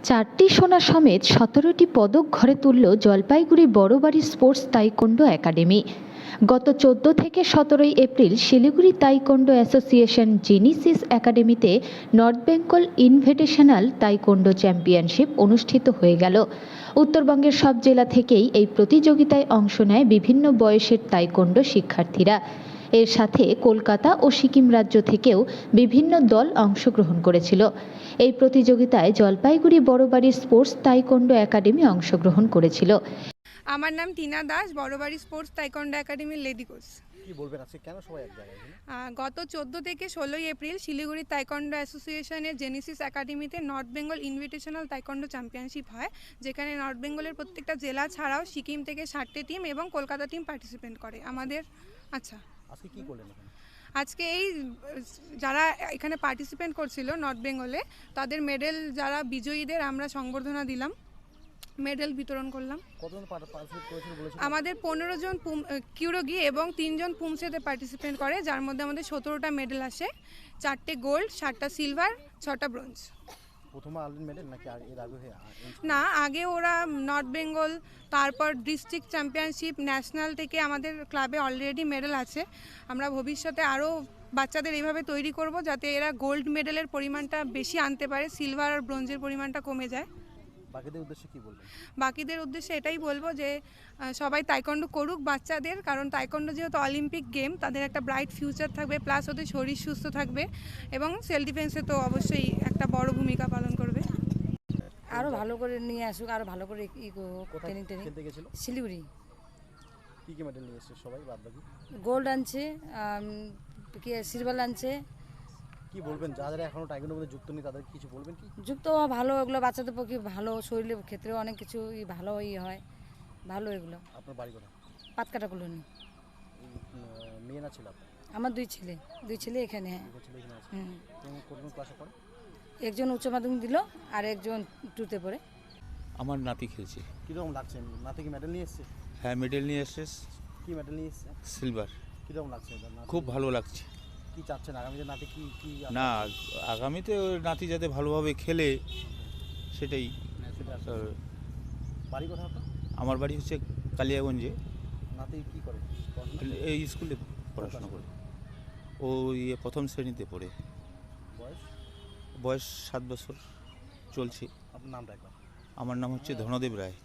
চারটি সোনা সমেত 17টি পদক ঘরে তুলল Jalpaiguri Barabari sports taekwondo academy. গত 14 থেকে 17 April Siliguri taekwondo association Genesis একাডেমিতে North Bengal invitational taekwondo championship অনুষ্ঠিত হয়ে গেল। উত্তরবঙ্গের সব জেলা থেকেই এই প্রতিযোগিতায় অংশ নেয় বিভিন্ন বয়সের তাইকোন্ডো শিক্ষার্থীরা। এর সাথে কলকাতা ও সিকিম রাজ্য থেকেও বিভিন্ন দল অংশগ্রহণ করেছিল। এই প্রতিযোগিতায় Jalpaiguri Barabari sports taekwondo academy অংশগ্রহণ করেছিল। আমার নাম টিনা দাস, বড়বাড়ি স্পোর্টস তাইকোন্ডো একাডেমির লেডি কোচ। কি বলবেন আজকে কেন সবাই এক জায়গায়? গত 14 থেকে 16 এপ্রিল শিলিগুড়ি তাইকোন্ডো অ্যাসোসিয়েশনের জেনিসিস একাডেমিতে North Bengal invitational taekwondo championship হয়, যেখানে নর্থ বেঙ্গলের প্রত্যেকটা জেলা ছাড়াও সিকিম থেকে 60টি টিম এবং কলকাতা টিম পার্টিসিপেট করে। আজকে কি করলেন এখানে? আজকে এই যারা এখানে পার্টিসিপেট করছিল নর্থ বেঙ্গলে, তাদের মেডেল যারা বিজয়ীদের আমরা সংবর্ধনা দিলাম, মেডেল বিতরণ করলাম। কতজন পার্টিসিপেট করেছিল বলেছেন? আমাদের 15 জন কিউরোগি এবং 3 জন পুমসেতে পার্টিসিপেট করে, যার মধ্যে আমাদের 17টা মেডেল আসে, 4টে গোল্ড, 7টা সিলভার, 6টা ব্রোঞ্জ। প্রথমে আনলেন মেডেল নাকি এর আগে? না, আগে ওরা নর্থ বেঙ্গল, তারপর ডিস্ট্রিক্ট চ্যাম্পিয়নশিপ, ন্যাশনাল থেকে আমাদের ক্লাবে অলরেডি মেডেল আছে। আমরা ভবিষ্যতে আরও বাচ্চাদের এইভাবে তৈরি করব, যাতে এরা গোল্ড মেডেলের পরিমাণটা বেশি আনতে পারে, সিলভার আর ব্রোঞ্জের পরিমাণটা কমে যায়। বাকিদের উদ্দেশ্যে কি বলবেন? বাকিদের উদ্দেশ্যে এটাই বলবো যে সবাই তাইকোন্ডো করুক বাচ্চাদের, কারণ তাইকোন্ডো যেহেতু অলিম্পিক গেম, তাদের একটা ব্রাইট ফিউচার থাকবে, প্লাস ওদের শরীর সুস্থ থাকবে এবং সেলফ ডিফেন্সে তো অবশ্যই একটা বড় ভূমিকা পালন করবে। আরও ভালো করে নিয়ে আসুক, আরও ভালো করে ট্রেনিং খেলতে গেছিল শিলিগুড়ি। কি কি মেডেল নিয়ে এসেছে সবাই? বাদ বাকি গোল্ড আনছে, সিলভার আনছে। কি বলবেন যারা এখনো টাইকোন্ডোর মধ্যে যুক্ত নেই, তাদের কিছু বলবেন কি? যুক্ত হওয়া ভালো, এগুলো বাচ্চাদের পক্ষে ভালো, শরীরের ক্ষেত্রেও অনেক কিছু ভালো হয়, ভালো এগুলো। আপনার বাড়ি কোথায়? পাতকাটা কলোনি। মেয়ে না ছিল আপনার? আমার দুই ছেলে এখানে। হ্যাঁ, ছেলে এখানে আছে। কোন ক্লাসে পড়ে? একজন উচ্চ মাধ্যমিক দিল আর একজন 2তে পড়ে। আমার নাতি খেলছে। কীরকম লাগছে? নাতি কি মেডেল নিয়ে এসছে? হ্যাঁ, মেডেল নিয়ে এসছে। কি মেডেল নিয়ে এসছে? সিলভার। কীরকম লাগছে? খুব ভালো লাগছে। কি চাচ্ছেন আগামীতে নাতি কি? না, আগামীতে ওই নাতি যাতে ভালোভাবে খেলে সেটাই। বাড়ি কোথায় আপনার? আমার বাড়ি হচ্ছে কালিয়াগঞ্জে। নাতি কি করে? এই স্কুলে পড়াশোনা করে। ও প্রথম শ্রেণীতে পড়ে। বয়স 7 বছর চলছে। আপনার নামটা একবার? আমার নাম হচ্ছে ধনদেব রায়।